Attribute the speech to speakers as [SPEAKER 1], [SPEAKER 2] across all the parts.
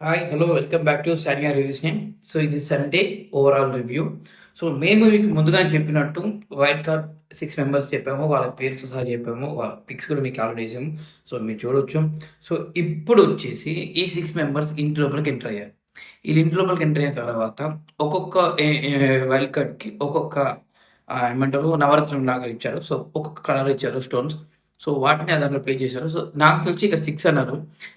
[SPEAKER 1] Hi! Hello! Welcome back to Sania reviews name. So, ఇది Sunday overall review. So, మేము మీకు ముందుగానే చెప్పినట్టు వైల్డ్ కార్డ్ 6 మెంబర్స్ చెప్పాము. వాళ్ళ పేరుతో సహా చెప్పాము. వాళ్ళ పిక్స్ కూడా మీకు ఆల్రెడీ ఏసాము. సో, మీరు చూడొచ్చు. సో, ఇప్పుడొచ్చేసి ఈ 6 మెంబర్స్ ఇంటి లోపలికి ఎంటర్ అయ్యారు. ఈళ్ళు ఇంటి లోపలికి ఎంటర్ అయిన తర్వాత ఒక్కొక్క ఏ ఏ వైల్డ్ కార్డ్‌కి ఒక్కొక్క ఏమంటారు నవరత్నం లాగా ఇచ్చారు. సో, ఒక్కొక్క కలర్ ఇచ్చారు స్టోన్స్. సో, వాటిని దాంట్లో ప్లే చేశారు. సో, నాకు తెలిసి ఇక 6 అన్నారు.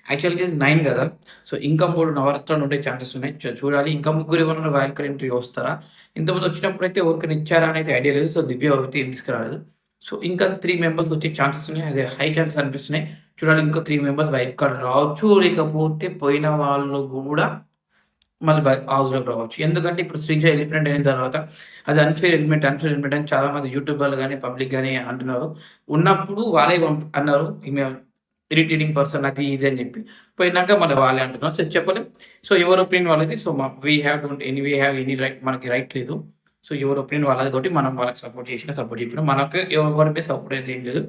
[SPEAKER 1] యాక్చువల్‌గా ఇది 9 గదా! సో, ఇంకా 3 నవరత్నాలు ఉండే ఛాన్సెస్ ఉన్నాయి. చూడాలి. ఇంకా ముగ్గురు ఎవరైనా వైల్డ్ కార్డ్ ఎంట్రీ వస్తారా? ఇంతకుముందు వచ్చినప్పుడైతే ఎవరికైనా ఇచ్చారా అనేది ఐడియా లేదు. సో, దివ్య అయితే ఏం తీసుకురాలేదు. సో, ఇంకా 3 మెంబర్స్ వచ్చే ఛాన్సెస్ ఉన్నాయి. అదే హై ఛాన్సెస్ అనిపిస్తున్నాయి. చూడాలి ఇంకో 3 మెంబర్స్ వైల్డ్ కార్డ్ రావచ్చు. లేకపోతే పోయిన వాళ్ళు గూడా మళ్ళీ హౌస్‌లోకి రావచ్చు. ఎందుకంటే ఇప్పుడు శ్రీజ ఎలిమినేట్ అయిన తర్వాత అది అన్‌ఫెయిర్ ఎలిమినేట్ అని చాలామంది యూట్యూబర్లు గాని, పబ్లిక్ గాని అంటున్నారు. ఉన్నప్పుడు వాళ్ళే అన్నారు. ఈమె ఇరిటేటింగ్ పర్సన్ అది ఇది అని చెప్పి. పోయినాక మళ్ళీ వాళ్ళే అంటున్నారు. సో చెప్పలేం. సో ఎవరి ఒపీనియన్ వాళ్ళది. So we have any right మనకి రైట్ లేదు. సో ఎవరి ఒపీనియన్ వాళ్ళది కాబట్టి మనం వాళ్ళకి సపోర్ట్ చేసినా సపోర్ట్ చెప్పినా మనకు ఎవరి సపోర్ట్ అయితే ఏం లేదు.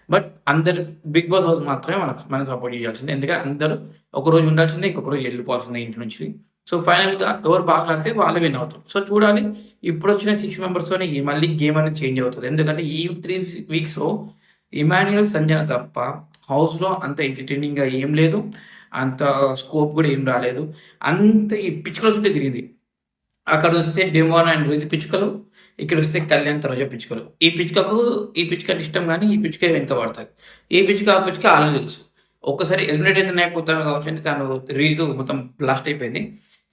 [SPEAKER 1] బట్ అందరు బిగ్ బాస్ హౌస్ మాత్రమే మనం సపోర్ట్ చేయాల్సిందే. ఎందుకంటే అందరూ ఒకరోజు ఉండాల్సిందే, ఇంకొక రోజు వెళ్ళిపోవాల్సిందే ఇంటి నుంచి. సో ఫైనల్‌గా ఎవరు బాగా ఆడితే వాళ్ళే విన్ అవుతారు. సో చూడాలి. ఇప్పుడొచ్చిన 6 మెంబర్స్‌తోనే మళ్ళీ గేమ్ అనేది చేంజ్ అవుతది. ఎందుకంటే ఈ 3 వీక్స్‌లో ఇమాన్యుయల్, సంజన తప్ప హౌస్‌లో అంత ఎంటర్‌టైనింగ్‌గా ఏం లేదు. అంత స్కోప్ కూడా ఏం రాలేదు. అంత ఈ పిచ్చుకల చుట్టే తిరిగింది. అక్కడొస్తే డెమోన్ అండ్ రోహిత్ పిచ్చుకలు. ఇక్కడొస్తే కళ్యాణ్, తనుజ పిచ్చుకలు. ఈ పిచ్చుకకి ఇష్టం గానీ, ఈ పిచ్చుకే వెనక పడతది. ఈ పిచ్చుక, ఆ పిచ్చుక ఆళ్ళకి తెలుసు. ఒక్కసారి ఎలిమినేట్ అయితేనే అయిపోతాను కావచ్చండి. తను రీతు మొత్తం బ్లాస్ట్ అయిపోయింది.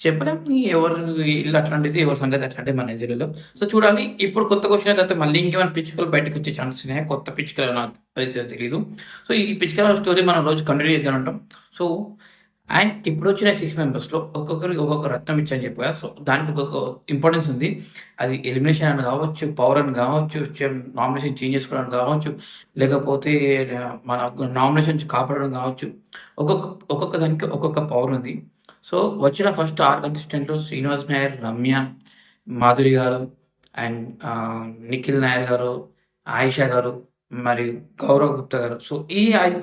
[SPEAKER 1] చెప్పలేం ఎవరు ఇల్లు అట్లాంటిది, ఎవరి సంగతి అట్లాంటిది మన నైజీరియాలో. సో చూడాలి. ఇప్పుడు కొత్తగొచ్చిన తర్వాత మళ్ళీ ఇంకేమైనా పిచ్చుకలు బయటకొచ్చే ఛాన్సెస్ ఉన్నాయా? కొత్త పిచ్చుకలు అయితే తెలీదు. సో ఈ పిచ్చుకల స్టోరీ మనం రోజు కంటిన్యూ చేద్దాం ఉంటాం. సో అండ్ ఇప్పుడొచ్చిన 6 మెంబర్స్‌లో ఒక్కొక్కరికి ఒక్కొక్క రత్నం ఇచ్చని చెప్పా కదా! సో దానికి ఒక్కొక్క ఇంపార్టెన్స్ ఉంది. అది ఎలిమినేషన్ అని కావచ్చు, పవర్ అని కావచ్చు, నామినేషన్ చేంజ్ చేసుకోవడం కావచ్చు, లేకపోతే మన నామినేషన్ నుంచి కాపాడడం కావచ్చు. ఒక్కొక్క ఒక్కొక్క దానికి ఒక్కొక్క పవర్ ఉంది. సో వచ్చిన ఫస్ట్ 6 కంటెస్టెంట్‌లు శ్రీనివాస్ నాయర్, రమ్య, మాధురి గారు అండ్ నిఖిల్ నాయర్ గారు, ఆయిషా గారు మరియు గౌరవ్ గుప్తా గారు. సో, ఈ 6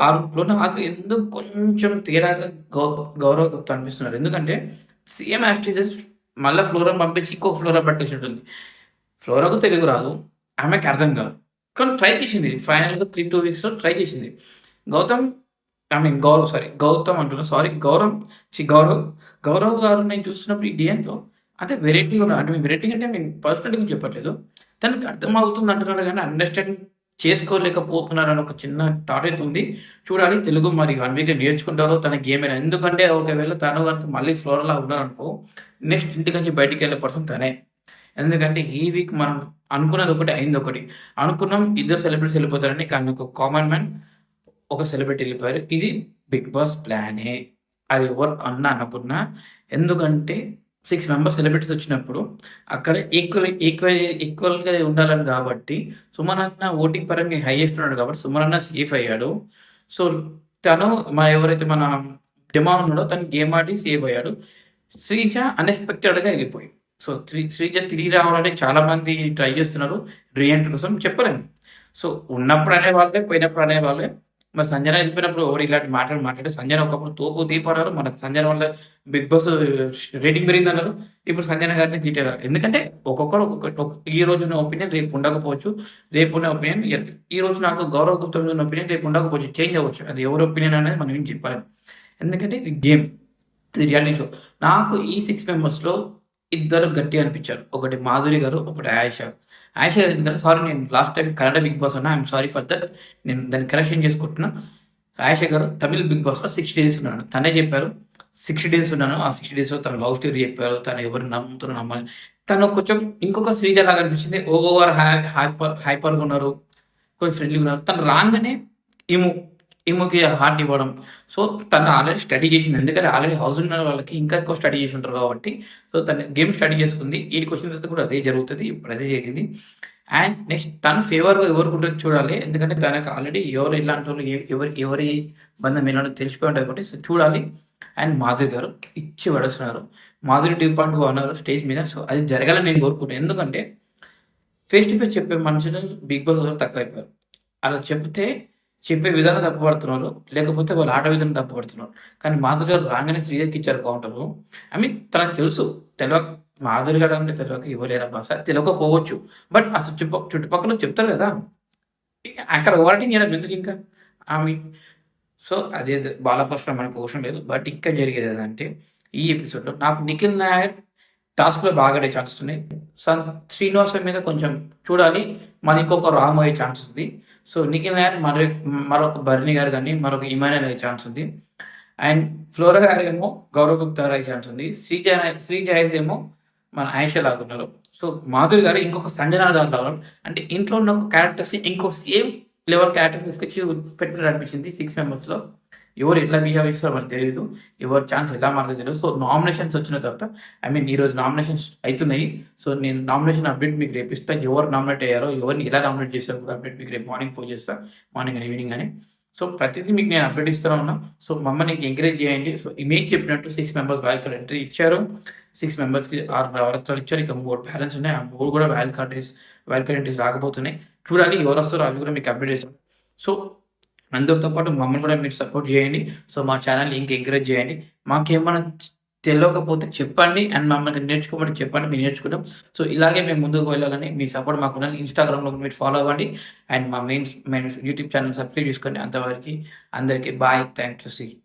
[SPEAKER 1] నాకు ఎందుకు కొంచెం తేడాగా గౌరవ్ గుప్తా అనిపిస్తున్నారు. ఎందుకంటే సేమ్ యాజ్ టీజ్ మళ్ళా ఫ్లోరాని పంపించి ఇంకో ఫ్లోరా పట్టేసినట్టుంది. ఫ్లోరాకు తెలుగు రాదు. ఆమెకి అర్థం కాదు. కానీ ట్రై చేసింది. ఫైనల్‌గా 2 వీక్స్‌లో ట్రై చేసింది. గౌతమ్ గౌతమ్ అంటున్నా. సారీ గౌరవ్. గౌరవ్ గారు నేను చూస్తున్నప్పుడు ఈ డిఎన్‌తో అంటే వెరైటీగా ఉన్నారు. అంటే వెరైటీగా అంటే నేను పర్సనాలిటీ గురించి చెప్పట్లేదు. తనకి అర్థమవుతుంది అంటున్నారు గానీ అండర్‌స్టాండ్ చేసుకోలేకపోతున్నారని ఒక చిన్న థాట్ అయితే ఉంది. చూడాలి తెలుగు మరి 1 వీక్‌లో నేర్చుకుంటారో తన గేమేనా. ఎందుకంటే ఒకవేళ తను గనుక మళ్ళీ ఫ్లోరాలా ఉన్నారనుకో నెక్స్ట్ ఇంటి నుంచి బయటికెళ్ళే పర్సన్ తనే. ఎందుకంటే ఈ వీక్ మనం అనుకున్నది ఒకటి, అయింది ఒకటి. అనుకున్నాం ఇద్దరు సెలబ్రిటీస్ వెళ్ళిపోతారని. కానీ ఒక కామన్ మ్యాన్, ఒక సెలబ్రిటీ వెళ్ళిపోయారు. ఇది బిగ్ బాస్ ప్లానే. అది ఎవరు అన్నా అనకున్నా. ఎందుకంటే 6 మెంబర్స్ సెలబ్రిటీస్ వచ్చినప్పుడు అక్కడ ఈక్వల్‌గా ఉండాలని కాబట్టి సుమన్ అన్న ఓటింగ్ పరంగా హైయెస్ట్ ఉన్నాడు కాబట్టి సుమన్ అన్న సేఫ్ అయ్యాడు. సో, తను ఎవరైతే మన డెమాన్ ఉన్నాడో తను గేమ్ ఆడి సేఫ్ అయ్యాడు. శ్రీజ అన్‌ఎక్స్‌పెక్టెడ్‌గా ఎళ్ళిపోయింది. సో, శ్రీజ తిరిగి రావాలంటే చాలామంది ట్రై చేస్తున్నారు. రీఎంట్రీ కోసం చెప్పలేము. సో, ఉన్నప్పుడు అనేవాళ్ళే, పోయినప్పుడు అనేవాళ్ళే. మరి సంజన వెళ్ళిపోయినప్పుడు ఎవరు ఇలాంటి మాటలు మాట్లాడి సంజన ఒకప్పుడు తోపు తీపన్నారు. మనకు సంజన వల్ల బిగ్ బాస్ రేటింగ్ పెరిగిందన్నారు. ఇప్పుడు సంజన గారిని తిట్టారు. ఎందుకంటే ఒక్కొక్కరు ఈ రోజు ఉన్న ఒపీనియన్ రేపు ఉండకపోవచ్చు. రేపు ఉన్న ఒపీనియన్ ఈ రోజు నాకు గౌరవ్ గుప్తా మీద ఉన్న ఒపీనియన్ రేపు ఉండకపోవచ్చు. చేంజ్ అవ్వచ్చు. అది ఎవరి ఒపీనియన్ అనేది మనం ఏం చెప్పలేం. ఎందుకంటే ఇది గేమ్. ఇది రియాలిటీ షో. నాకు ఈ 6 మెంబర్స్‌లో ఇద్దరు గట్టిగా అనిపించారు. ఒకటి మాధురి గారు, ఒకటి ఆయేషా. ఆయేషా గారు ఎందుకంటే సారీ నేను last time Kannada Bigg Boss అన్నా. I'm sorry for that. నేను దాన్ని కరెక్షన్ చేసుకుంటున్నా. ఆయేషా గారు తమిళ్ బిగ్ బాస్‌లో 60 డేస్ ఉన్నాను. తనే చెప్పారు 60 డేస్ ఉన్నాను. ఆ 60 డేస్‌లో తన లవ్ స్టోరీ చెప్పారు. తను ఎవరిని నమ్ముతారో నమ్మని. తను కొంచెం ఇంకొక శ్రీజ లాగా అనిపించింది. ఓవర్ హైపర్‌గా ఉన్నారు. కొంచెం ఫ్రెండ్లీగా ఉన్నారు. తను రాంగానే ఈము ఈమెకి హార్ట్ ఇవ్వడం. సో, తను ఆల్రెడీ స్టడీ చేసింది. ఎందుకంటే ఆల్రెడీ హౌస్ ఉన్న వాళ్ళకి ఇంకా ఎక్కువ స్టడీ చేసి ఉంటారు కాబట్టి. సో, తను గేమ్ స్టడీ చేసుకుంది. ఈడికొచ్చిన తర్వాత కూడా అదే జరుగుతది. ఇప్పుడు అదే జరిగింది. అండ్ నెక్స్ట్ తను ఫేవర్‌గా ఎవరికుంటదో చూడాలి. ఎందుకంటే తనకు ఆల్రెడీ ఎవరు ఎలాంటోళ్ళు ఎవరి బంధం ఎలాంటో తెలిసిపోయి ఉంటది కాబట్టి సో, చూడాలి. అండ్ మాధురి గారు ఇచ్చి పడేస్తున్నారు. మాధురి 2.2 అన్నారు స్టేజ్ మీద. సో, అది జరగాలని నేను కోరుకుంటున్నాను. ఎందుకంటే ఫేస్ టు ఫేస్ చెప్పే మనుషులు బిగ్ బాస్ హౌస్‌లో తక్కువైపోయారు. అలా చెప్తే చెప్పే విధానం తప్పుపడుతున్నారు. లేకపోతే వాళ్ళ ఆట విధానం తప్పుపడుతున్నారు. కానీ మాధురి గారు రాంగానే శ్రీజకి ఇచ్చారు కౌంటరు. ఐ మీన్ తనకు తెలుసు. మాధురి గారు అంటే తెలవక ఇవ్వలేరబ్బా! సరే తెలవకపోవచ్చు. బట్ అసలు చుట్టుపక్కల చెప్తారు కదా! అక్కడ ఓవరాక్టింగ్ చేయడం ఎందుకింకా? ఐ మీన్ సో అదే బాలకృష్ణ మనకు అవసరం లేదు. బట్ ఇక్కడ జరిగేది ఏదంటే ఈ ఎపిసోడ్‌లో నాకు నిఖిల్ నాయర్ టాస్క్‌లో బాగా ఆడే ఛాన్సెస్ ఉన్నాయి. శ్రీనివాస మీద కొంచెం చూడాలి. మరి ఇంకొక రామ్ అయ్యే ఛాన్స్ ఉంది. సో నిఖిల్ నాయర్ మరొక భరణి గారు గాని, మరొక ఇమానుయల్ అయ్యే ఛాన్స్ ఉంది. అండ్ ఫ్లోరా గారేమో గౌరవ్ గుప్తా అయ్యే ఛాన్స్ ఉంది. శ్రీజ ఏమో మన ఆయిషా లాగున్నారు. సో మాధురి గారు ఇంకొక సంజన గారు లాగా అంటే ఇంట్లో ఉన్న ఒక క్యారెక్టర్స్‌ని ఇంకో సేమ్ లెవెల్ క్యారెక్టర్స్ తీసుకొచ్చి పెట్టినట్టు అనిపించింది 6 మెంబర్స్‌లో. ఎవరు ఎట్లా బిహేవ్ చేస్తారో మనకు తెలీదు. ఎవరి ఛాన్స్ ఎలా మారుతుందో తెలీదు. సో నామినేషన్స్ వచ్చిన తర్వాత ఐ మీన్ ఈరోజు నామినేషన్స్ అయితున్నాయి. సో నేను నామినేషన్ అప్డేట్ మీకు రేపు ఇస్తా. ఎవరు నామినేట్ అయ్యారో, ఎవరిని ఎలా నామినేట్ చేశారో కూడా అప్డేట్ మీకు రేపు మార్నింగ్ పోస్ట్ చేస్తా. మార్నింగ్ అండ్ ఈవినింగ్ అని. సో ప్రతిదీ మీకు నేను అప్డేట్ ఇస్తూనే ఉన్నా. సో మమ్మల్ని ఎంకరేజ్ చేయండి. సో మీకు చెప్పినట్టు 6 మెంబర్స్ వైల్డ్ కార్డ్ ఎంట్రీ ఇచ్చారు. 6 మెంబర్స్‌కి 6 వరత్వాలు ఇచ్చారు. ఇంకా 3 బ్యాలెన్స్ ఉన్నాయి. ఆ 3 కూడా వైల్డ్ కార్డ్ ఎంట్రీస్ రాకపోతున్నాయి. చూడాలి ఎవరు వస్తారో అవి కూడా మీకు అప్డేట్ చేస్తాం. సో అందరితో పాటు మమ్మల్ని కూడా మీరు సపోర్ట్ చేయండి. సో మా ఛానల్‌ని ఇంకా ఎంకరేజ్ చేయండి. మాకేమన్నా తెలవకపోతే చెప్పండి. అండ్ మమ్మల్ని నేర్చుకోమని చెప్పండి. మేము నేర్చుకుంటాం. సో ఇలాగే మేము ముందుకు వెళ్ళాలని మీ సపోర్ట్ మాకు ఉండాలి. ఇన్‌స్టాగ్రామ్‌లో మీరు ఫాలో అవ్వండి. అండ్ మా మెయిన్ యూట్యూబ్ ఛానల్ సబ్స్క్రైబ్ చేసుకోండి. అంతవరకు అందరికీ బాయ్. Thank you. సీ.